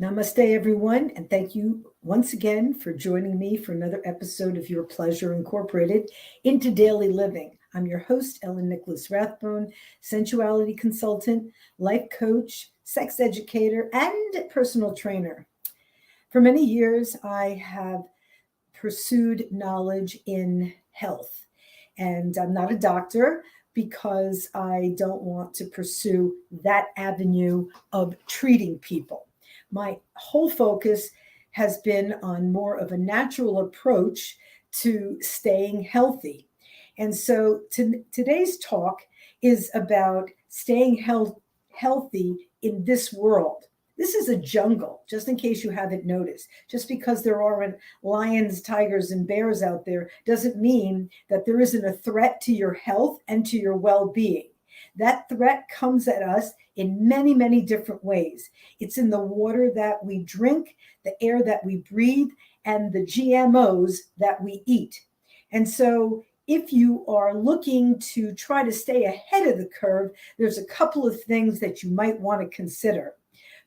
Namaste, everyone, and thank you once again for joining me for another episode of Your Pleasure Incorporated into Daily Living. I'm your host, Ellen Nicholas Rathbone, sensuality consultant, life coach, sex educator, and personal trainer. For many years, I have pursued knowledge in health, and I'm not a doctor because I don't want to pursue that avenue of treating people. My whole focus has been on more of a natural approach to staying healthy. And so today's talk is about staying healthy in this world. This is a jungle, just in case you haven't noticed. Just because there aren't lions, tigers, and bears out there doesn't mean that there isn't a threat to your health and to your well-being. That threat comes at us in many, many different ways. It's in the water that we drink, the air that we breathe, and the GMOs that we eat. And so if you are looking to try to stay ahead of the curve, there's a couple of things that you might want to consider.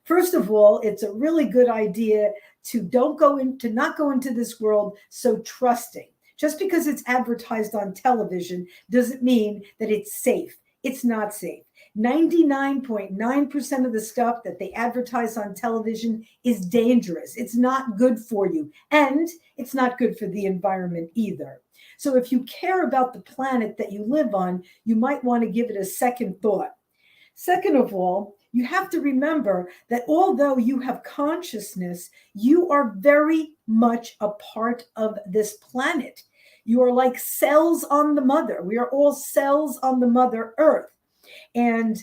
First of all, it's a really good idea to not go into this world so trusting. Just because it's advertised on television doesn't mean that it's safe. It's not safe. 99.9% of the stuff that they advertise on television is dangerous. It's not good for you, and it's not good for the environment either. So if you care about the planet that you live on, you might want to give it a second thought. Second of all, you have to remember that although you have consciousness, you are very much a part of this planet. You are like cells on the mother. We are all cells on the Mother Earth. And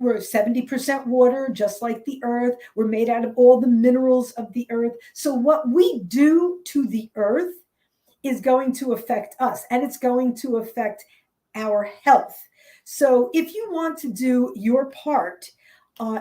we're 70% water, just like the earth. We're made out of all the minerals of the earth. So what we do to the earth is going to affect us, and it's going to affect our health. So if you want to do your part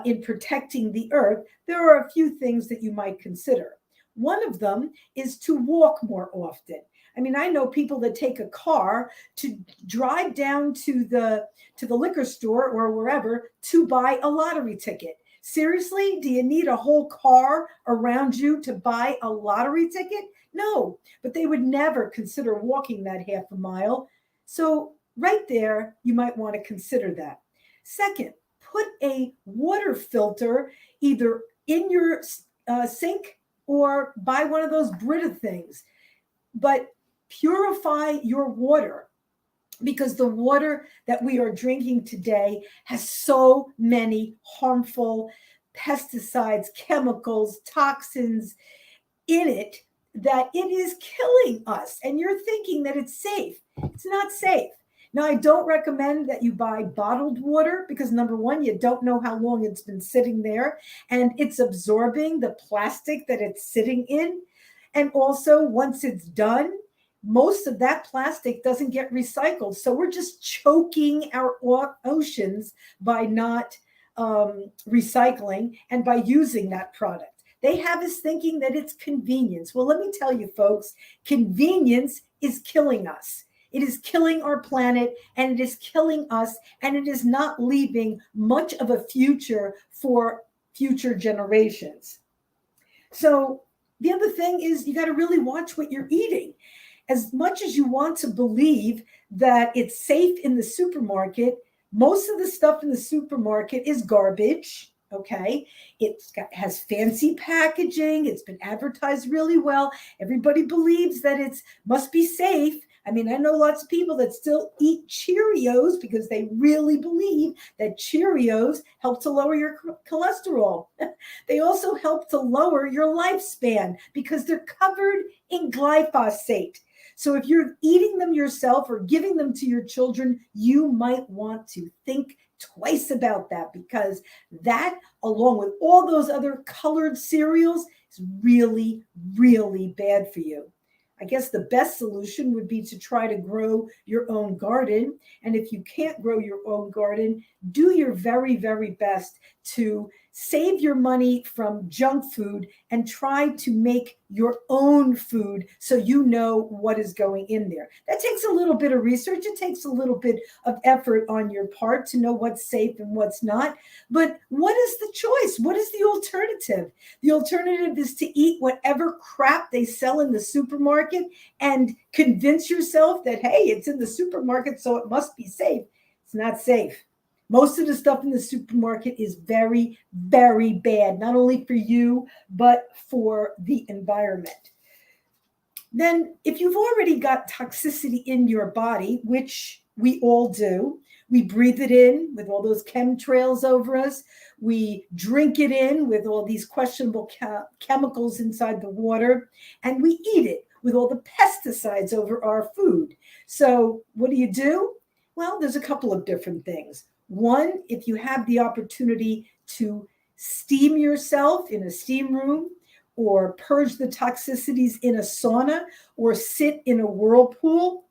in protecting the earth, there are a few things that you might consider. One of them is to walk more often. I mean, I know people that take a car to drive down to the liquor store or wherever to buy a lottery ticket. Seriously, do you need a whole car around you to buy a lottery ticket? No, but they would never consider walking that half a mile. So right there, you might want to consider that. Second, put a water filter either in your sink or buy one of those Brita things. But purify your water, because the water that we are drinking today has so many harmful pesticides, chemicals, toxins in it that it is killing us. And you're thinking that it's safe. It's not safe. Now, I don't recommend that you buy bottled water because, number one, you don't know how long it's been sitting there, and it's absorbing the plastic that it's sitting in. And also, once it's done, most of that plastic doesn't get recycled. So we're just choking our oceans by not recycling and by using that product. They have us thinking that it's convenience. Well, let me tell you, folks, convenience is killing us. It is killing our planet, and it is killing us, and it is not leaving much of a future for future generations. So the other thing is you got to really watch what you're eating. As much as you want to believe that it's safe in the supermarket, most of the stuff in the supermarket is garbage. Okay. Has fancy packaging. It's been advertised really well. Everybody believes that it must be safe. I mean, I know lots of people that still eat Cheerios because they really believe that Cheerios help to lower your cholesterol. They also help to lower your lifespan because they're covered in glyphosate. So if you're eating them yourself or giving them to your children, you might want to think twice about that, because that, along with all those other colored cereals, is really, really bad for you. I guess the best solution would be to try to grow your own garden. And if you can't grow your own garden, do your very, very best to Save your money from junk food and try to make your own food so you know what is going in there. That takes a little bit of research. It takes a little bit of effort on your part to know what's safe and what's not. But what is the choice? What is the alternative? The alternative is to eat whatever crap they sell in the supermarket and convince yourself that, hey, it's in the supermarket, so it must be safe. It's not safe. Most of the stuff in the supermarket is very, very bad, not only for you, but for the environment. Then, if you've already got toxicity in your body, which we all do, we breathe it in with all those chemtrails over us. We drink it in with all these questionable chemicals inside the water, and we eat it with all the pesticides over our food. So what do? Well, there's a couple of different things. One, if you have the opportunity to steam yourself in a steam room, or purge the toxicities in a sauna, or sit in a whirlpool,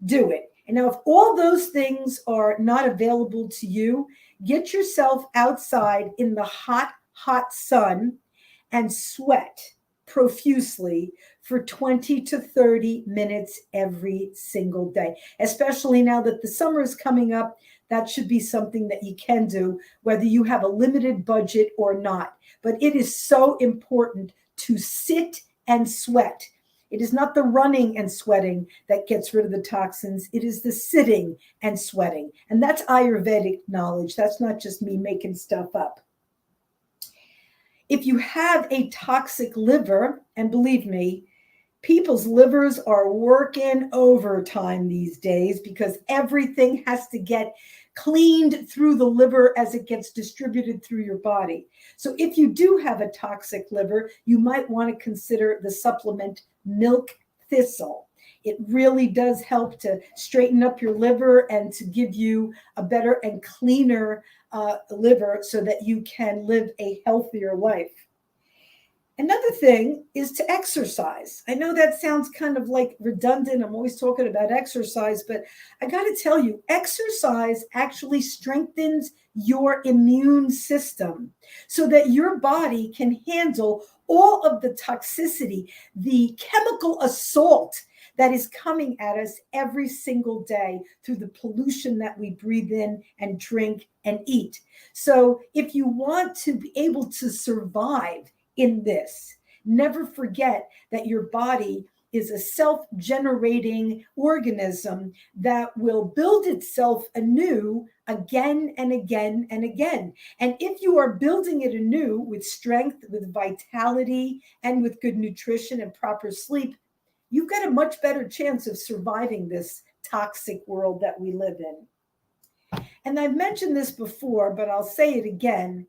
do it. And now, if all those things are not available to you, get yourself outside in the hot, hot sun and sweat profusely for 20 to 30 minutes every single day. Especially now that the summer is coming up, that should be something that you can do, whether you have a limited budget or not. But it is so important to sit and sweat. It is not the running and sweating that gets rid of the toxins. It is the sitting and sweating. And that's Ayurvedic knowledge. That's not just me making stuff up. If you have a toxic liver, and believe me, people's livers are working overtime these days because everything has to get cleaned through the liver as it gets distributed through your body. So if you do have a toxic liver, you might want to consider the supplement milk thistle. It really does help to straighten up your liver and to give you a better and cleaner liver so that you can live a healthier life. Another thing is to exercise. I know that sounds kind of like redundant. I'm always talking about exercise, but I got to tell you, exercise actually strengthens your immune system so that your body can handle all of the toxicity, the chemical assault that is coming at us every single day through the pollution that we breathe in and drink and eat. So if you want to be able to survive in this, never forget that your body is a self-generating organism that will build itself anew again and again and again. And if you are building it anew with strength, with vitality, and with good nutrition and proper sleep, you've got a much better chance of surviving this toxic world that we live in. And I've mentioned this before, but I'll say it again.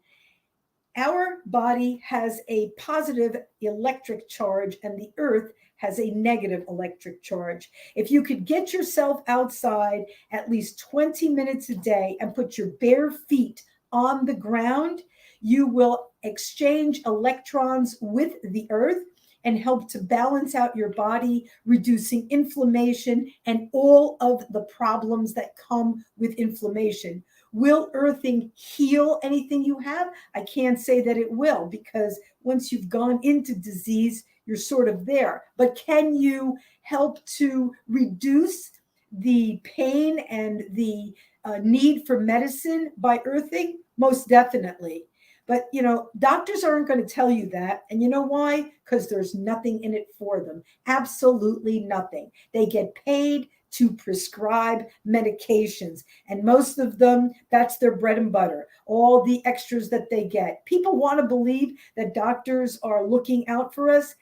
Our body has a positive electric charge and the earth has a negative electric charge. If you could get yourself outside at least 20 minutes a day and put your bare feet on the ground, you will exchange electrons with the earth and help to balance out your body, reducing inflammation and all of the problems that come with inflammation. Will earthing heal anything you have? I can't say that it will, because once you've gone into disease, you're sort of there. But can you help to reduce the pain and the need for medicine by earthing? Most definitely. But, doctors aren't going to tell you that. And you know why? Because there's nothing in it for them. Absolutely nothing. They get paid to prescribe medications. And most of them, that's their bread and butter, all the extras that they get. People want to believe that doctors are looking out for us.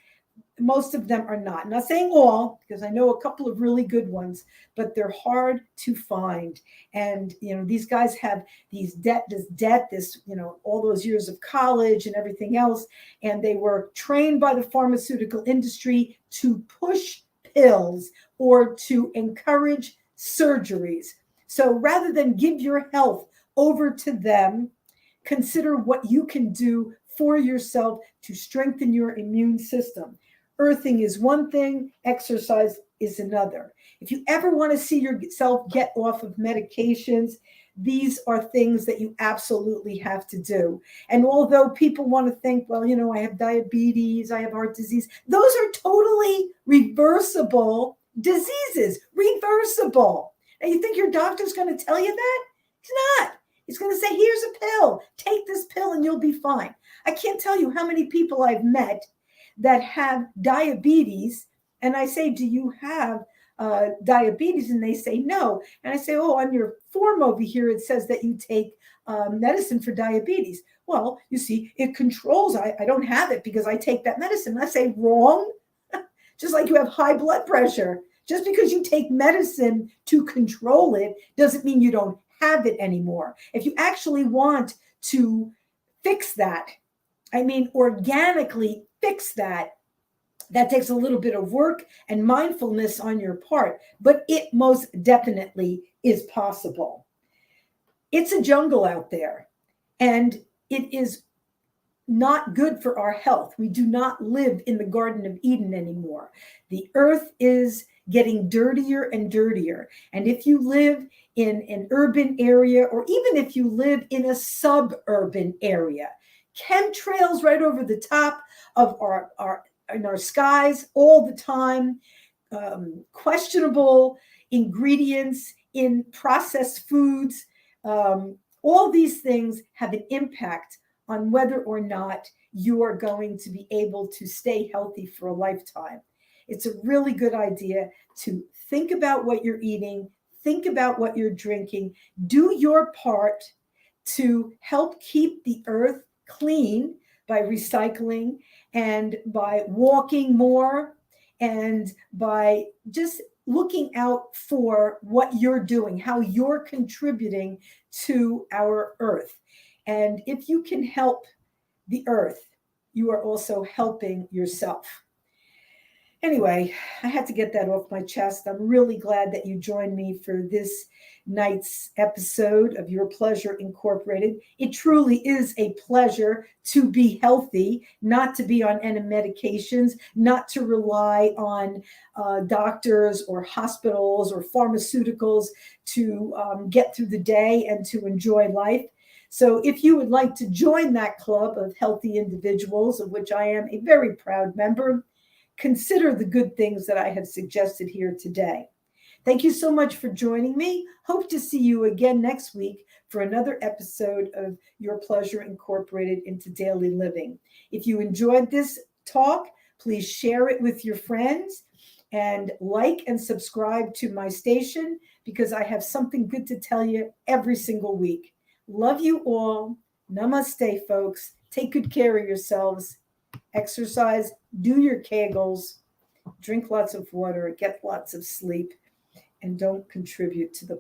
Most of them are not. I'm not saying all, because I know a couple of really good ones, but they're hard to find. And, these guys have this debt, all those years of college and everything else. And they were trained by the pharmaceutical industry to push pills or to encourage surgeries. So rather than give your health over to them, consider what you can do for yourself to strengthen your immune system. Earthing is one thing, exercise is another. If you ever want to see yourself get off of medications, these are things that you absolutely have to do. And although people want to think, well, I have diabetes, I have heart disease, those are totally reversible diseases, reversible. Now, you think your doctor's going to tell you that? He's not. He's going to say, here's a pill, take this pill and you'll be fine. I can't tell you how many people I've met that have diabetes. And I say, do you have diabetes? And they say, no. And I say, oh, on your form over here, it says that you take medicine for diabetes. Well, you see, it controls, I don't have it because I take that medicine. And I say, wrong. Just like you have high blood pressure. Just because you take medicine to control it doesn't mean you don't have it anymore. If you actually want to fix that, organically fix that, that takes a little bit of work and mindfulness on your part, but it most definitely is possible. It's a jungle out there, and it is not good for our health. We do not live in the Garden of Eden anymore. The earth is getting dirtier and dirtier. And if you live in an urban area, or even if you live in a suburban area, chemtrails right over the top of our skies all the time, questionable ingredients in processed foods, all these things have an impact on whether or not you are going to be able to stay healthy for a lifetime. It's a really good idea to think about what you're eating, think about what you're drinking, do your part to help keep the earth clean by recycling and by walking more and by just looking out for what you're doing, how you're contributing to our earth. And if you can help the earth, you are also helping yourself. Anyway, I had to get that off my chest. I'm really glad that you joined me for this night's episode of Your Pleasure Incorporated. It truly is a pleasure to be healthy, not to be on any medications, not to rely on doctors or hospitals or pharmaceuticals to get through the day and to enjoy life. So if you would like to join that club of healthy individuals, of which I am a very proud member, consider the good things that I have suggested here today. Thank you so much for joining me. Hope to see you again next week for another episode of Your Pleasure Incorporated into Daily Living. If you enjoyed this talk, please share it with your friends and like and subscribe to my station because I have something good to tell you every single week. Love you all. Namaste, folks. Take good care of yourselves. Exercise, do your Kegels, drink lots of water, get lots of sleep, and don't contribute to the